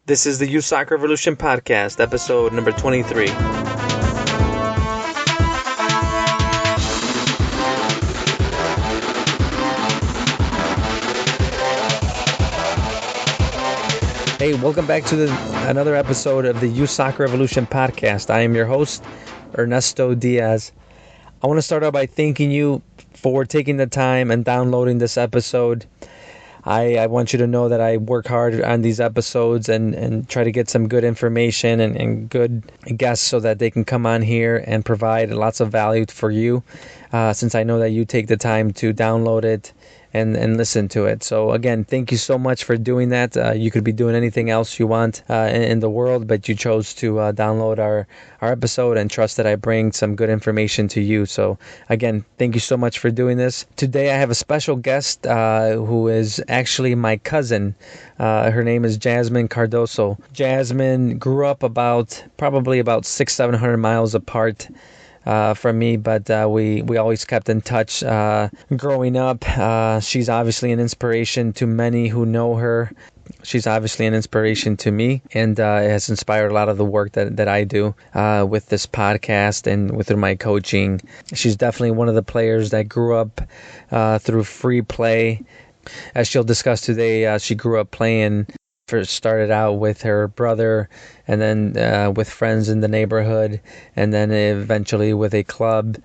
This is the Youth Soccer Revolution Podcast, episode number 23. Hey, welcome back to another episode of the Youth Soccer Revolution Podcast. I am your host, Ernesto Diaz. I want to start out by thanking you for taking the time and downloading this episode. I want you to know that I work hard on these episodes and try to get some good information and good guests so that they can come on here and provide lots of value for you, since I know that you take the time to download it and listen to it. So again, thank you so much for doing that. You could be doing anything else you want in the world, but you chose to download our episode and trust that I bring some good information to you. So again, thank you so much for doing this. Today I have a special guest who is actually my cousin. Her name is Jasmine Cardoso. Jasmine grew up probably about 600-700 miles apart from me, but we always kept in touch growing up. She's obviously an inspiration to many who know her. She's obviously an inspiration to me, and has inspired a lot of the work that I do with this podcast and with my coaching. She's definitely one of the players that grew up through free play. As she'll discuss today, she grew up playing. First started out with her brother, and then with friends in the neighborhood, and then eventually with a club,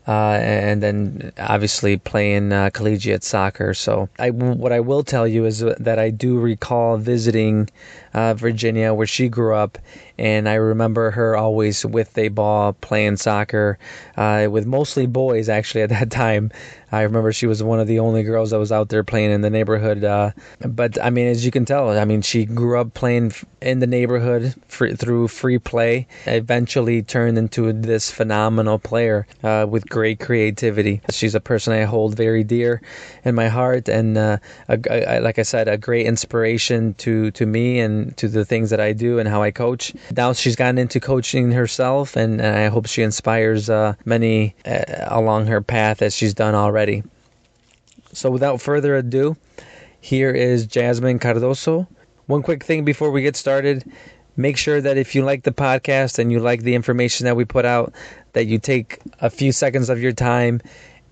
and then obviously playing collegiate soccer. So what I will tell you is that I do recall visiting Virginia, where she grew up, and I remember her always with a ball playing soccer with mostly boys. Actually, at that time, I remember she was one of the only girls that was out there playing in the neighborhood. But I mean, as you can tell, I mean, she grew up playing in the neighborhood through free play. Eventually turned into this phenomenal player with great creativity. She's a person I hold very dear in my heart, and like I said, a great inspiration to me and to the things that I do and how I coach. Now she's gotten into coaching herself, and I hope she inspires many along her path as she's done already. So without further ado, here is Jasmine Cardoso. One quick thing before we get started. Make sure that if you like the podcast and you like the information that we put out, that you take a few seconds of your time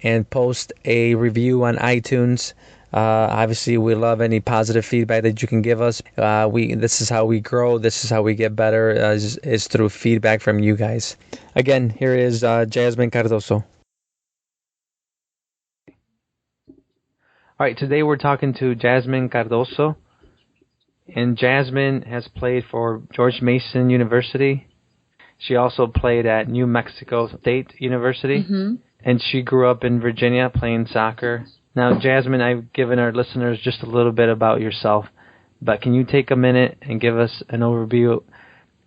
and post a review on iTunes. Obviously, we love any positive feedback that you can give us. This is how we grow. This is how we get better, is through feedback from you guys. Again, here is Jasmine Cardoso. All right, today we're talking to Jasmine Cardoso. And Jasmine has played for George Mason University. She also played at New Mexico State University. Mm-hmm. And she grew up in Virginia playing soccer. Now, Jasmine, I've given our listeners just a little bit about yourself, but can you take a minute and give us an overview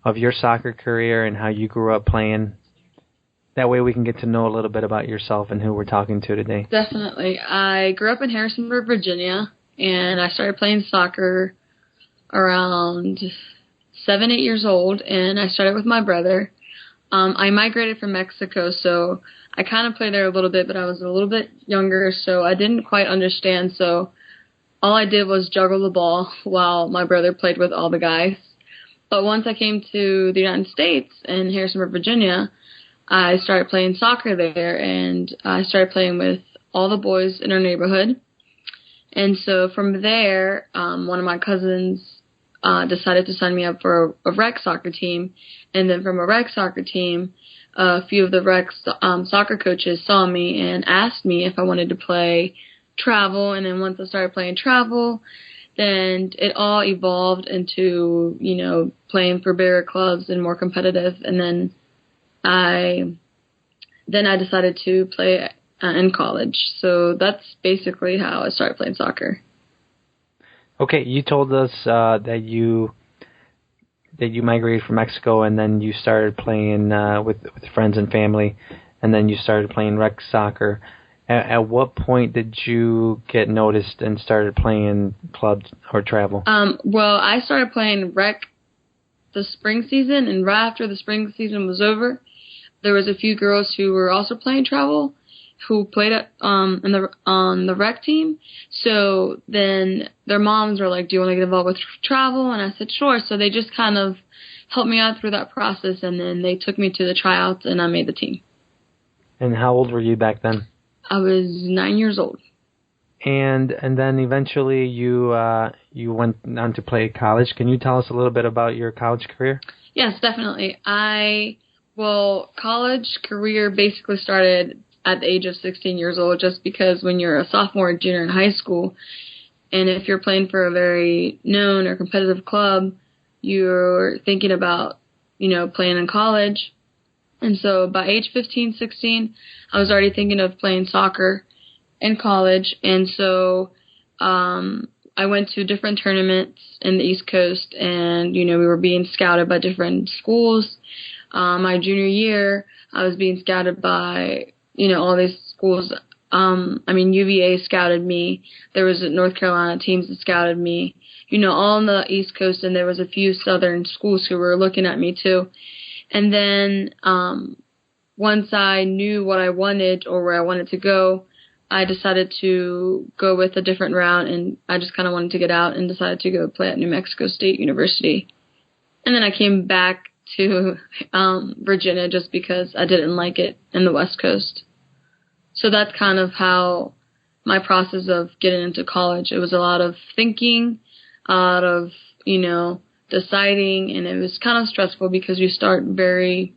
of your soccer career and how you grew up playing? That way we can get to know a little bit about yourself and who we're talking to today. Definitely. I grew up in Harrisonburg, Virginia, and I started playing soccer around 7-8 years old, and I started with my brother. I migrated from Mexico, so I kind of played there a little bit, but I was a little bit younger, so I didn't quite understand. So all I did was juggle the ball while my brother played with all the guys. But once I came to the United States in Harrisonburg, Virginia, I started playing soccer there, and I started playing with all the boys in our neighborhood. And so from there, one of my cousins decided to sign me up for a rec soccer team. And then from a rec soccer team, a few of the rec soccer coaches saw me and asked me if I wanted to play travel. And then once I started playing travel, then it all evolved into, playing for bigger clubs and more competitive. And then I decided to play in college. So that's basically how I started playing soccer. Okay, you told us that you migrated from Mexico, and then you started playing with friends and family, and then you started playing rec soccer. At what point did you get noticed and started playing clubs or travel? Well, I started playing rec the spring season, and right after the spring season was over, there was a few girls who were also playing travel, who played on the rec team. So then their moms were like, "Do you want to get involved with travel?" And I said, "Sure." So they just kind of helped me out through that process, and then they took me to the tryouts, and I made the team. And how old were you back then? I was 9 years old. And then eventually you went on to play college. Can you tell us a little bit about your college career? Yes, definitely. College career basically started at the age of 16 years old, just because when you're a sophomore or junior in high school, and if you're playing for a very known or competitive club, you're thinking about, playing in college. And so by age 15, 16, I was already thinking of playing soccer in college. And so I went to different tournaments in the East Coast, and, we were being scouted by different schools. My junior year, I was being scouted by, all these schools. UVA scouted me. There was North Carolina teams that scouted me, all on the East Coast, and there was a few Southern schools who were looking at me too. And then once I knew what I wanted or where I wanted to go, I decided to go with a different route, and I just kind of wanted to get out and decided to go play at New Mexico State University. And then I came back to Virginia just because I didn't like it in the West Coast. So that's kind of how my process of getting into college. It was a lot of thinking, a lot of, deciding, and it was kind of stressful because you start very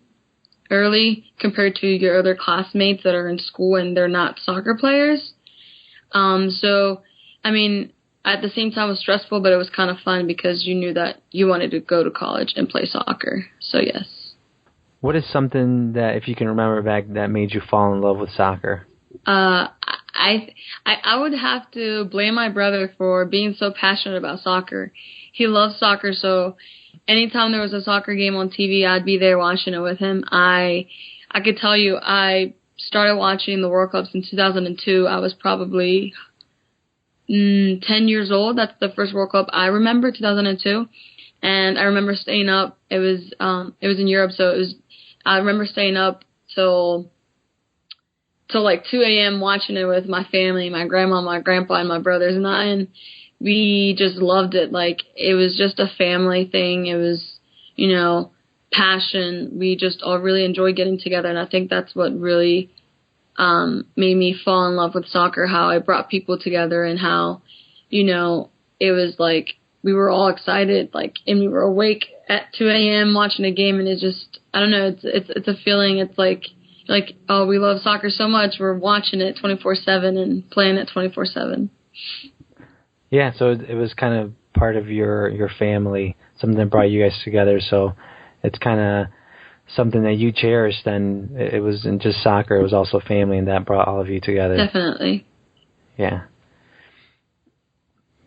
early compared to your other classmates that are in school and they're not soccer players. At the same time it was stressful, but it was kind of fun because you knew that you wanted to go to college and play soccer. So yes. What is something that, if you can remember back, that made you fall in love with soccer? I would have to blame my brother for being so passionate about soccer. He loves soccer, so anytime there was a soccer game on TV, I'd be there watching it with him. I could tell you, I started watching the World Cups in 2002. I was probably 10 years old. That's the first World Cup I remember, 2002. And I remember staying up. It was in Europe, so I remember staying up till like 2 a.m. watching it with my family, my grandma, my grandpa, and my brothers and I, and we just loved it. Like, it was just a family thing. It was, passion. We just all really enjoyed getting together, and I think that's what really made me fall in love with soccer, how I brought people together and how, it was like we were all excited, like, and we were awake at 2 a.m. watching a game, and it's just, I don't know, it's a feeling. It's like, oh, we love soccer so much, we're watching it 24/7 and playing it 24/7. Yeah, so it was kind of part of your family, something that brought you guys together. So it's kind of something that you cherished, and it wasn't just soccer, it was also family, and that brought all of you together. Definitely. Yeah.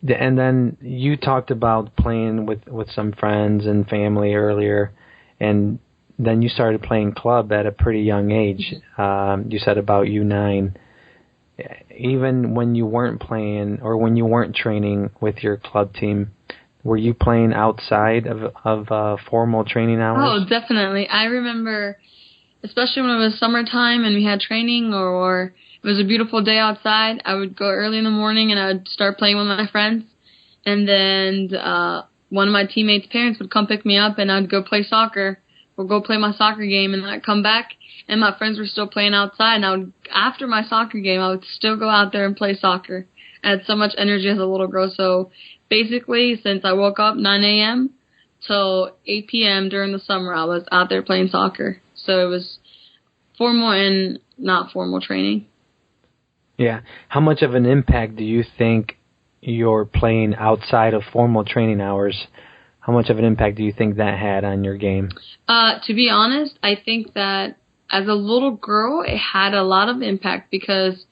And then you talked about playing with some friends and family earlier, and then you started playing club at a pretty young age. You said about U9. Even when you weren't playing or when you weren't training with your club team, were you playing outside of formal training hours? Oh, definitely. I remember, especially when it was summertime and we had training or it was a beautiful day outside, I would go early in the morning and I would start playing with my friends. And then one of my teammates' parents would come pick me up and I'd go play soccer or go play my soccer game, and I'd come back and my friends were still playing outside, and after my soccer game, I would still go out there and play soccer. I had so much energy as a little girl. So basically, since I woke up 9 a.m. till 8 p.m. during the summer, I was out there playing soccer. So it was formal and not formal training. Yeah. How much of an impact do you think your playing outside of formal training hours, how much of an impact do you think that had on your game? To be honest, I think that as a little girl, it had a lot of impact because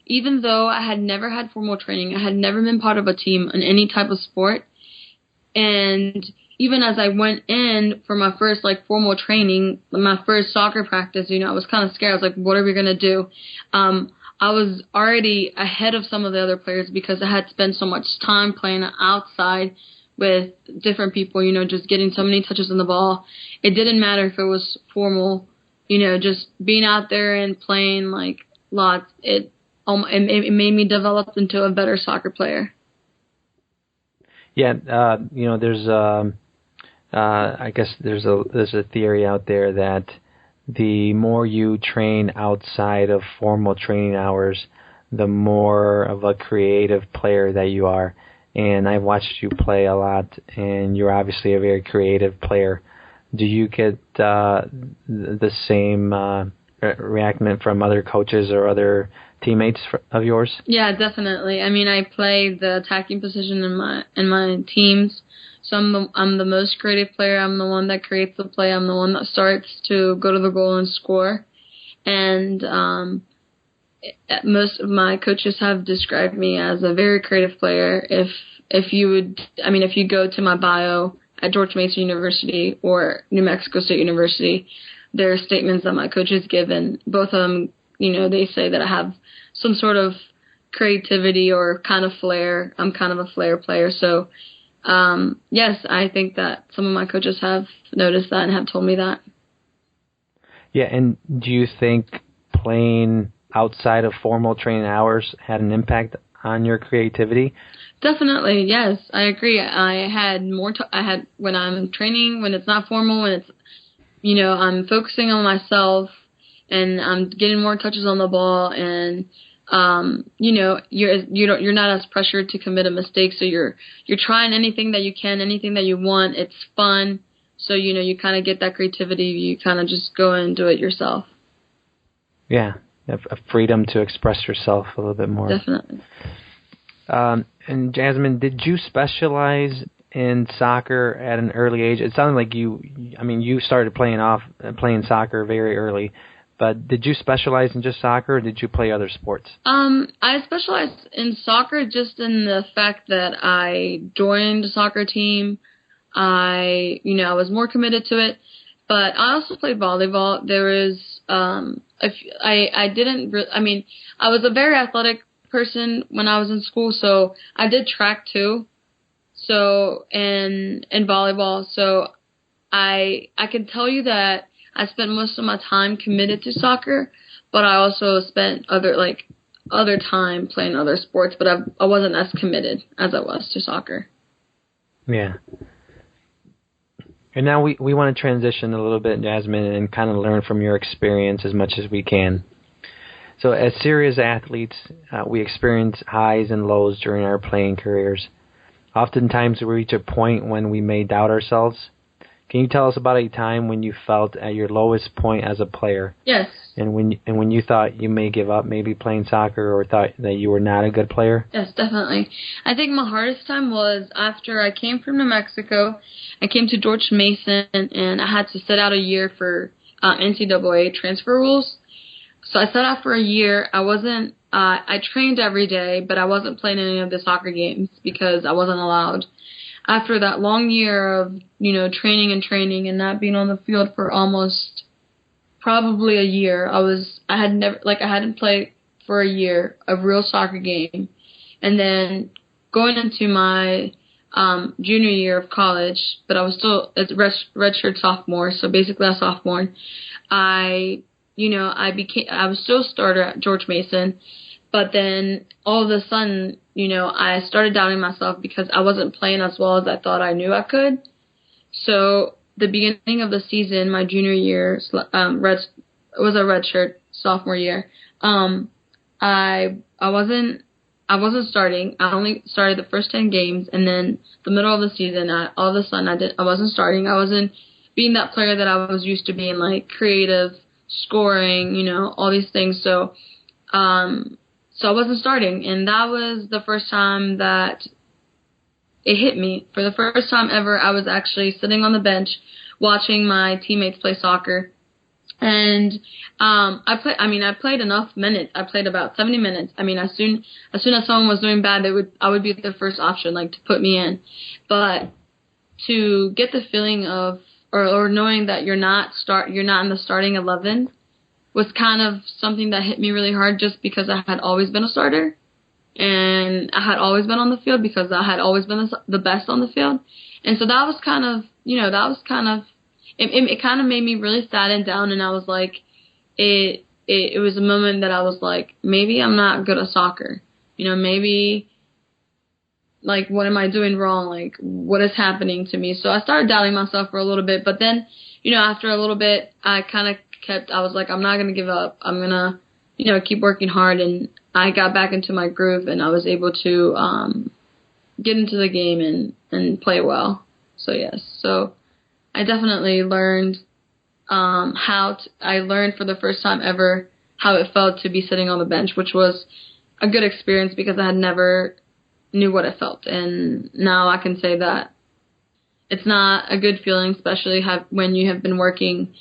even though I had never had formal training, I had never been part of a team in any type of sport. And even as I went in for my first formal training, my first soccer practice, I was kind of scared. I was like, what are we going to do? I was already ahead of some of the other players because I had spent so much time playing outside with different people, just getting so many touches on the ball. It didn't matter if it was formal, just being out there and playing lots. It made me develop into a better soccer player. Yeah, there's I guess there's a theory out there that the more you train outside of formal training hours, the more of a creative player that you are. And I've watched you play a lot, and you're obviously a very creative player. Do you get the same reaction from other coaches or other teammates of yours? Yeah, definitely. I mean, I play the attacking position in my teams, so I'm the most creative player. I'm the one that creates the play. I'm the one that starts to go to the goal and score. And most of my coaches have described me as a very creative player. If you go to my bio at George Mason University or New Mexico State University, there are statements that my coaches give, and both of them, they say that I have some sort of creativity or kind of flair. I'm kind of a flair player. So, yes, I think that some of my coaches have noticed that and have told me that. Yeah, and do you think playing outside of formal training hours had an impact on your creativity? Definitely, yes, I agree. I had when I'm training, when it's not formal, when it's, I'm focusing on myself and I'm getting more touches on the ball, and you're not as pressured to commit a mistake, so you're trying anything that you can, anything that you want. It's fun, so you kind of get that creativity. You kind of just go and do it yourself. Yeah, a freedom to express yourself a little bit more. Definitely. And Jasmine, did you specialize in soccer at an early age? It sounded like you started playing soccer very early, but did you specialize in just soccer, or did you play other sports? I specialized in soccer just in the fact that I joined a soccer team. I was more committed to it, but I also played volleyball. There was, I was a very athletic person when I was in school, so I did track too. So, and volleyball. So I can tell you that I spent most of my time committed to soccer, but I also spent other time playing other sports, but I wasn't as committed as I was to soccer. Yeah. And now we want to transition a little bit, Jasmine, and kind of learn from your experience as much as we can. So as serious athletes, we experience highs and lows during our playing careers. Oftentimes we reach a point when we may doubt ourselves. Can you tell us about a time when you felt at your lowest point as a player? Yes. And when you thought you may give up maybe playing soccer, or thought that you were not a good player? Yes, definitely. I think my hardest time was after I came from New Mexico. I came to George Mason, and I had to sit out a year for NCAA transfer rules. So I sat out for a year. I trained every day, but I wasn't playing any of the soccer games because I wasn't allowed. After that long year of, training and not being on the field for almost probably a year, I hadn't played for a year a real soccer game. And then going into my junior year of college, but I was still a redshirt sophomore, so basically a sophomore, I was still a starter at George Mason, but then all of a sudden, I started doubting myself because I wasn't playing as well as I thought I knew I could. So the beginning of the season, my junior year, it was a redshirt sophomore year. I wasn't starting. I only started the first 10 games, and then the middle of the season, all of a sudden I wasn't starting. I wasn't being that player that I was used to being, like creative, scoring, all these things. So I wasn't starting, and that was the first time that it hit me. For the first time ever, I was actually sitting on the bench watching my teammates play soccer. And I played enough minutes. I played about 70 minutes. As soon as someone was doing bad, I would be the first option, to put me in. But to get the feeling of or knowing that you're not in the starting 11 was kind of something that hit me really hard, just because I had always been a starter and I had always been on the field because I had always been the best on the field. And so that was kind of, it kind of made me really sad and down, and I was like, it it was a moment that I was like, maybe I'm not good at soccer. Maybe, like, what am I doing wrong? Like, what is happening to me? So I started doubting myself for a little bit. But then, after a little bit, I was like, I'm not going to give up. I'm going to, keep working hard. And I got back into my groove, and I was able to get into the game and play well. So, yes. So I definitely learned I learned for the first time ever how it felt to be sitting on the bench, which was a good experience because I had never knew what it felt. And now I can say that it's not a good feeling, especially when you have been working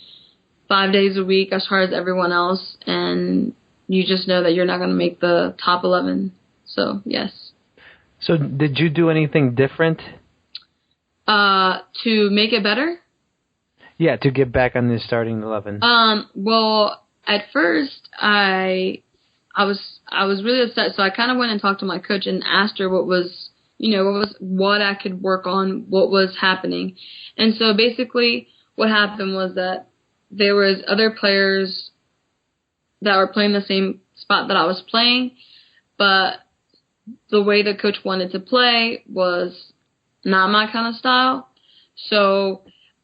5 days a week as hard as everyone else, and you just know that you're not going to make the top 11. So, yes. So did you do anything different? To make it better? Yeah, to get back on the starting 11. Well, at first I was really upset, so I kind of went and talked to my coach and asked her what I could work on, what was happening. And so basically what happened was that there was other players that were playing the same spot that I was playing, but the way the coach wanted to play was not my kind of style. So,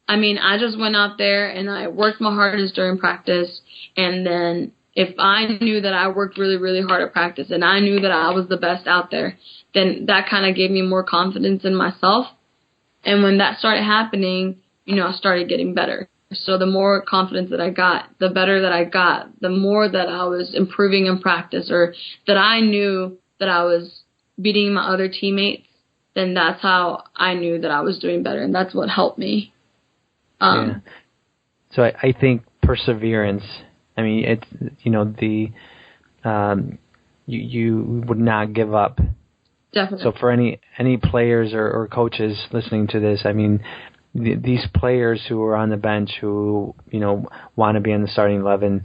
I just went out there and I worked my hardest during practice. And then if I knew that I worked really, really hard at practice and I knew that I was the best out there, then that kind of gave me more confidence in myself. And when that started happening, I started getting better. So the more confidence that I got, the better that I got, the more that I was improving in practice, or that I knew that I was beating my other teammates, then that's how I knew that I was doing better. And that's what helped me. Yeah. So I think perseverance, it's, you would not give up. Definitely. So for any players or coaches listening to this, these players who are on the bench who, want to be in the starting 11,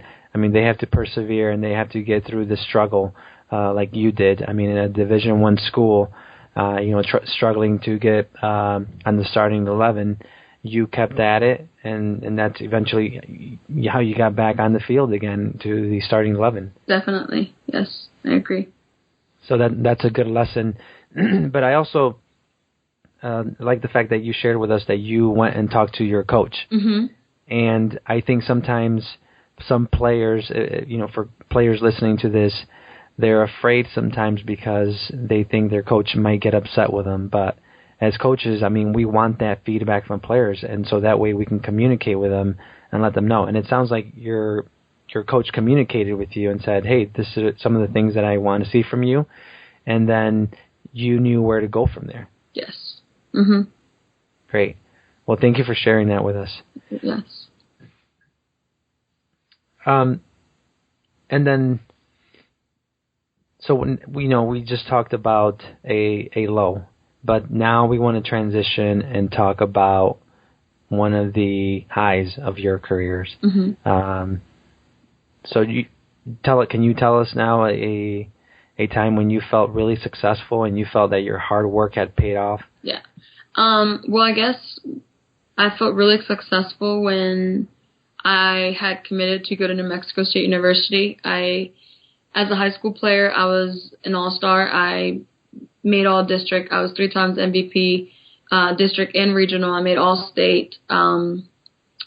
they have to persevere and they have to get through the struggle, like you did. In a Division I school, struggling to get on the starting 11, you kept at it, and that's eventually how you got back on the field again to the starting 11. Definitely, yes, I agree. So that's a good lesson. But I also like the fact that you shared with us that you went and talked to your coach. Mm-hmm. And I think sometimes some players, for players listening to this, they're afraid sometimes because they think their coach might get upset with them. But as coaches, we want that feedback from players, and so that way we can communicate with them and let them know. And it sounds like your coach communicated with you and said, hey, this is some of the things that I want to see from you, and then you knew where to go from there. Yes. Mm-hmm. Great. Well, thank you for sharing that with us. Yes. And then, so when, we just talked about a low. But now we want to transition and talk about one of the highs of your careers. Mm-hmm. So can you tell us now a time when you felt really successful and you felt that your hard work had paid off? Yeah. Well, I guess I felt really successful when I had committed to go to New Mexico State University. As a high school player, I was an all-star. I made all district. I was 3 times MVP, district and regional. I made all state. I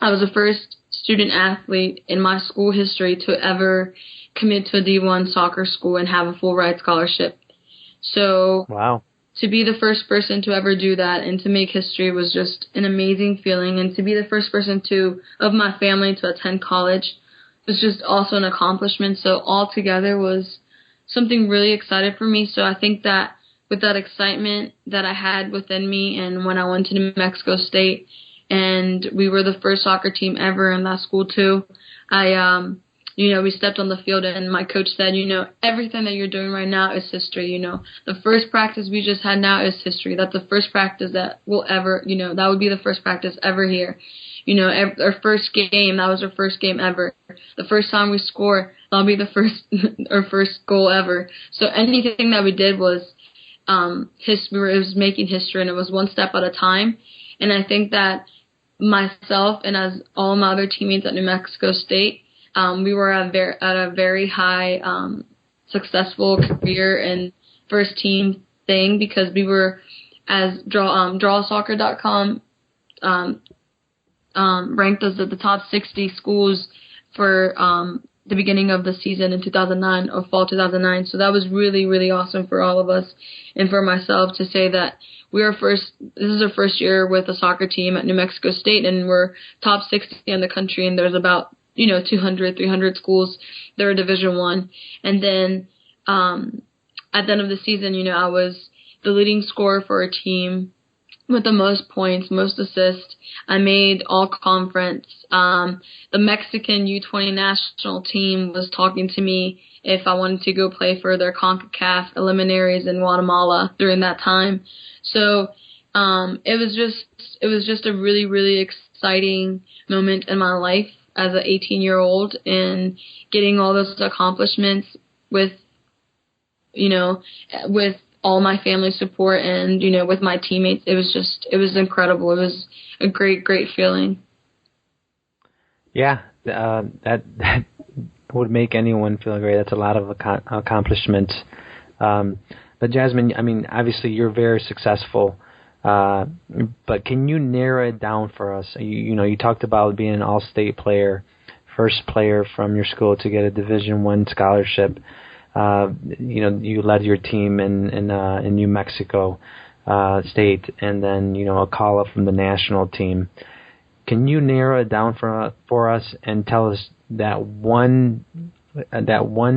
was the first student athlete in my school history to ever commit to a D1 soccer school and have a full ride scholarship. So wow. To be the first person to ever do that and to make history was just an amazing feeling. And to be the first person of my family to attend college was just also an accomplishment. So all together was something really exciting for me. So I think that with that excitement that I had within me, and when I went to New Mexico State and we were the first soccer team ever in that school too, we stepped on the field and my coach said, everything that you're doing right now is history. The first practice we just had now is history. That's the first practice that we'll ever, that would be the first practice ever here. Our first game, that was our first game ever. The first time we score, that'll be our first goal ever. So anything that we did was, it was making history, and it was one step at a time. And I think that myself and as all my other teammates at New Mexico State, We were at a very high successful career and first team thing because we were, as drawsoccer.com ranked us at the top 60 schools for the beginning of the season in 2009 or fall 2009. So that was really, really awesome for all of us and for myself to say that this is our first year with a soccer team at New Mexico State, and we're top 60 in the country, and there's about 200, 300 schools that are Division I. And then at the end of the season, I was the leading scorer for a team with the most points, most assists. I made all conference. The Mexican U20 national team was talking to me if I wanted to go play for their CONCACAF eliminaries in Guatemala during that time. So it was just a really, really exciting moment in my life as an 18-year-old, and getting all those accomplishments with all my family support and, with my teammates. It was incredible. It was a great, great feeling. Yeah, that would make anyone feel great. That's a lot of accomplishments. But Jasmine, I mean, obviously you're very successful, but can you narrow it down for us? You talked about being an all-state player, first player from your school to get a Division I scholarship. You led your team in New Mexico State, and then a call up from the national team. Can you narrow it down for us and tell us that one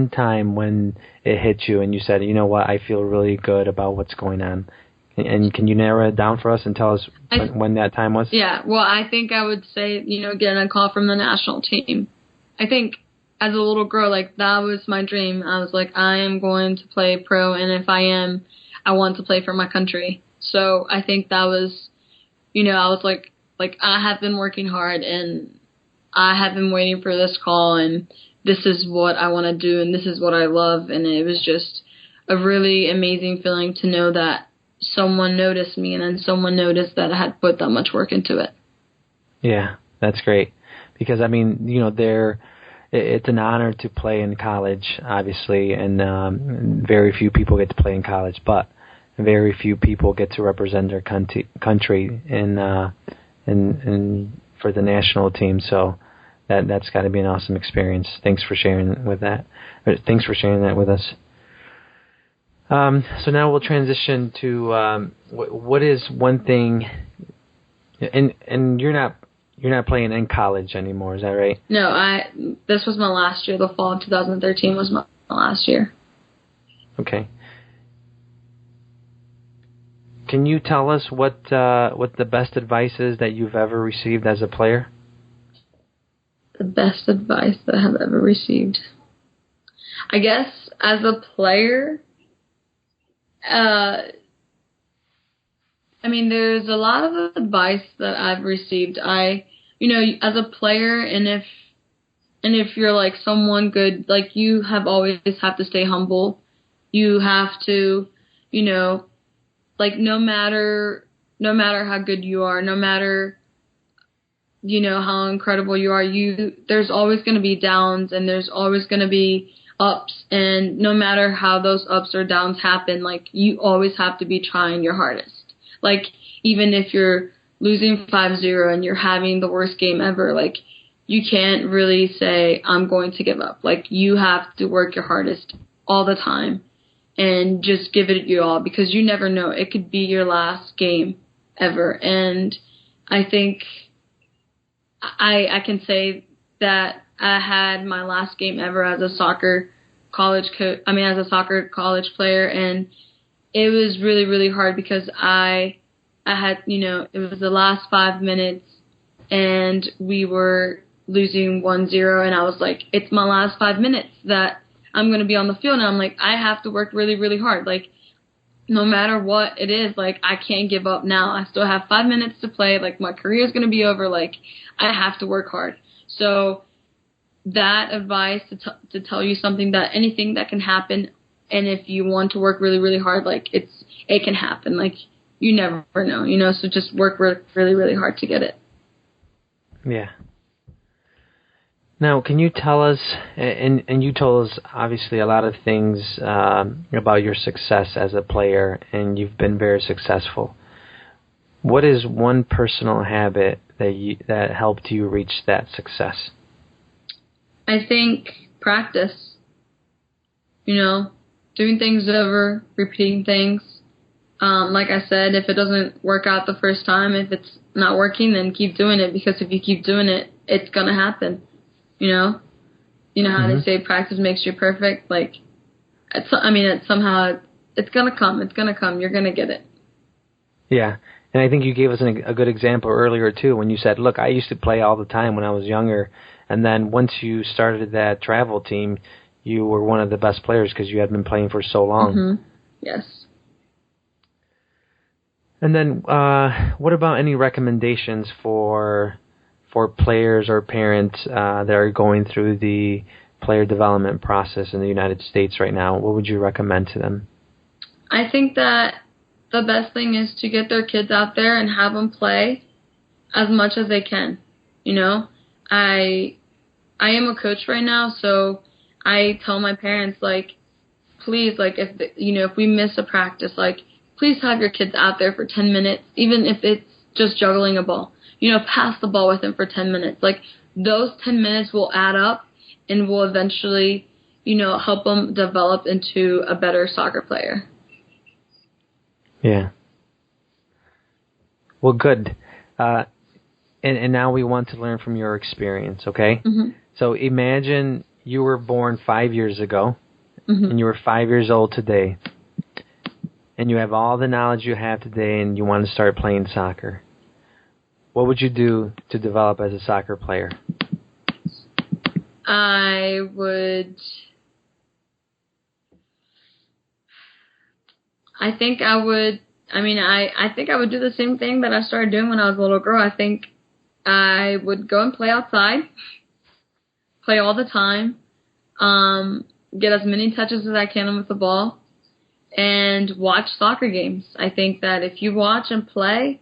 time when it hit you and you said, you know what, I feel really good about what's going on? And can you narrow it down for us and tell us when that time was? Yeah, well, I think I would say, getting a call from the national team. I think as a little girl, that was my dream. I was like, I am going to play pro, and if I am, I want to play for my country. So I think that was, I was like I have been working hard, and I have been waiting for this call, and this is what I want to do, and this is what I love. And it was just a really amazing feeling to know that someone noticed me, and then someone noticed that I had put that much work into it. Yeah, that's great. Because, I mean, it's an honor to play in college, obviously, and very few people get to play in college, but very few people get to represent their country in for the national team. So that's got to be an awesome experience. Thanks for sharing that with us. So now we'll transition to what is one thing, and you're not playing in college anymore, is that right? No, this was my last year. The fall of 2013 was my last year. Okay. Can you tell us what the best advice is that you've ever received as a player? The best advice that I have ever received. I guess as a player, there's a lot of advice that I've received. As a player, and if you're someone good, you always have to stay humble. You have to, no matter how good you are, no matter how incredible you are, there's always going to be downs, and there's always going to be ups, and no matter how those ups or downs happen, you always have to be trying your hardest. Even if you're losing 5-0 and you're having the worst game ever, you can't really say, I'm going to give up. You have to work your hardest all the time and just give it your all, because you never know. It could be your last game ever. And I think I can say that I had my last game ever as a soccer college player, and it was really, really hard because I had, it was the last 5 minutes and we were losing 1-0, and I was like, it's my last 5 minutes that I'm going to be on the field, and I'm like, I have to work really, really hard. No matter what it is, I can't give up now. I still have 5 minutes to play. My career is going to be over. I have to work hard. So that advice to tell you something, that anything that can happen, and if you want to work really, really hard, it can happen. You never know, so just work really, really hard to get it. Yeah. Now, can you tell us, and you told us obviously a lot of things about your success as a player, and you've been very successful. What is one personal habit that helped you reach that success? I think practice. Doing things over, repeating things. Like I said, if it doesn't work out the first time, if it's not working, then keep doing it, because if you keep doing it, it's going to happen. You know how they say practice makes you perfect? Like, it's somehow it's going to come. It's going to come. You're going to get it. Yeah. And I think you gave us a good example earlier, too, when you said, look, I used to play all the time when I was younger. And then once you started that travel team, you were one of the best players because you had been playing for so long. Mm-hmm. Yes. And then what about any recommendations for players or parents that are going through the player development process in the United States right now? What would you recommend to them? I think that the best thing is to get their kids out there and have them play as much as they can. I am a coach right now, so I tell my parents, like, please, like, if we miss a practice, like, please have your kids out there for 10 minutes, even if it's just juggling a ball. Pass the ball with them for 10 minutes. Like, those 10 minutes will add up and will eventually, help them develop into a better soccer player. Yeah. Well, good. And now we want to learn from your experience, okay? Mm-hmm. So imagine you were born 5 years ago, and you were 5 years old today, and you have all the knowledge you have today, and you want to start playing soccer. What would you do to develop as a soccer player? I think I would do the same thing that I started doing when I was a little girl. I think I would go and play outside, play all the time, get as many touches as I can with the ball, and watch soccer games. I think that if you watch and play,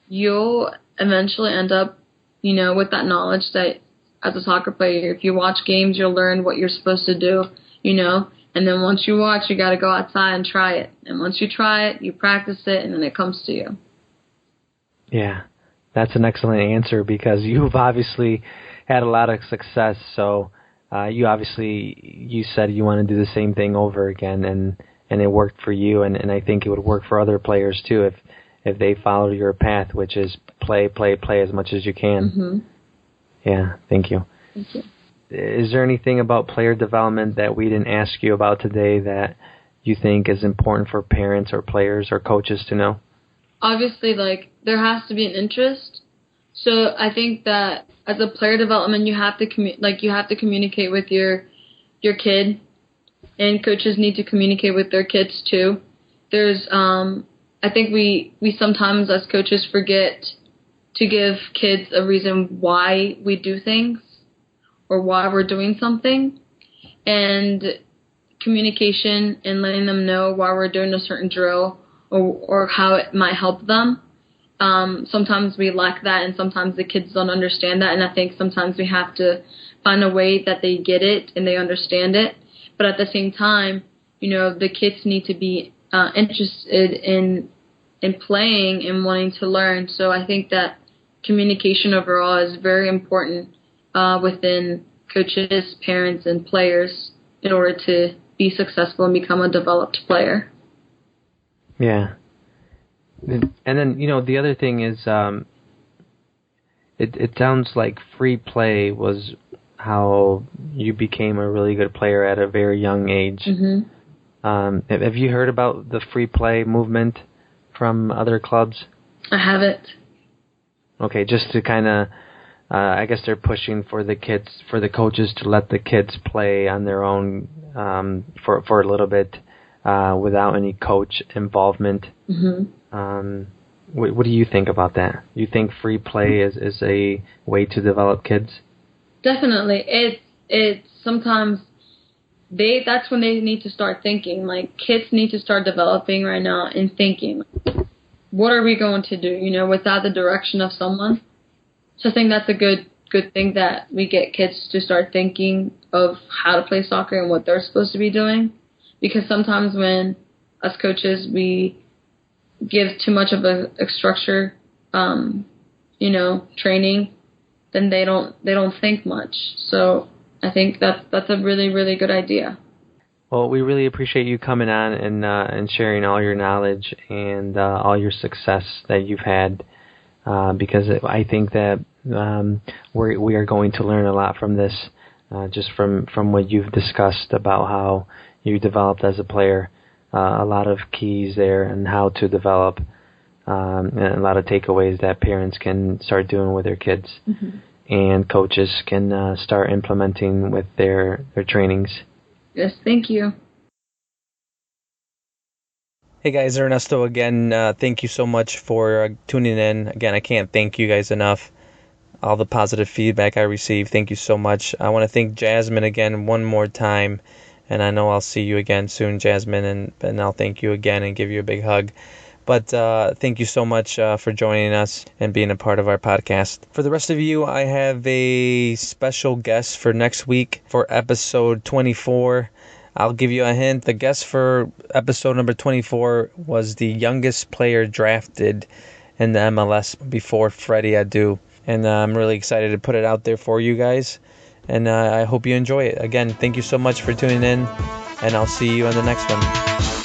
you'll eventually end up, with that knowledge that as a soccer player, if you watch games, you'll learn what you're supposed to do, and then once you watch, you got to go outside and try it. And once you try it, you practice it, and then it comes to you. Yeah, that's an excellent answer, because you've obviously had a lot of success. So you said you want to do the same thing over again, and it worked for you, and I think it would work for other players too if they follow your path, which is play as much as you can. Mm-hmm. Yeah, thank you. Thank you. Is there anything about player development that we didn't ask you about today that you think is important for parents or players or coaches to know? Obviously, like, there has to be an interest. So I think that as a player development, you have to communicate with your kid, and coaches need to communicate with their kids too. There's I think we sometimes as coaches forget to give kids a reason why we do things or why we're doing something, and communication and letting them know why we're doing a certain drill or how it might help them. Sometimes we lack that, and sometimes the kids don't understand that, and I think sometimes we have to find a way that they get it and they understand it. But at the same time, the kids need to be interested in playing and wanting to learn. So I think that communication overall is very important within coaches, parents, and players in order to be successful and become a developed player. Yeah. And then, the other thing is it sounds like free play was how you became a really good player at a very young age. Mm-hmm. Have you heard about the free play movement from other clubs? I haven't. Okay, just to kind of, I guess they're pushing for the coaches to let the kids play on their own for a little bit without any coach involvement. Mm-hmm. What do you think about that? You think free play is a way to develop kids? Definitely. It's sometimes that's when they need to start thinking. Like, kids need to start developing right now and thinking, what are we going to do, without the direction of someone. So I think that's a good good thing that we get kids to start thinking of how to play soccer and what they're supposed to be doing. Because sometimes when us coaches, we give too much of a structure, training, then they don't think much. So I think that's a really, really good idea. Well, we really appreciate you coming on and sharing all your knowledge and all your success that you've had, because I think that we are going to learn a lot from this, just from what you've discussed about how you developed as a player, a lot of keys there and how to develop, and a lot of takeaways that parents can start doing with their kids, and coaches can start implementing with their trainings. Yes, thank you. Hey guys, Ernesto again. Thank you so much for tuning in. Again, I can't thank you guys enough. All the positive feedback I received, thank you so much. I want to thank Jasmine again one more time, and I know I'll see you again soon, Jasmine, and I'll thank you again and give you a big hug. But thank you so much for joining us and being a part of our podcast. For the rest of you, I have a special guest for next week for episode 24. I'll give you a hint. The guest for episode number 24 was the youngest player drafted in the MLS before Freddie Adu. And I'm really excited to put it out there for you guys. And I hope you enjoy it. Again, thank you so much for tuning in. And I'll see you on the next one.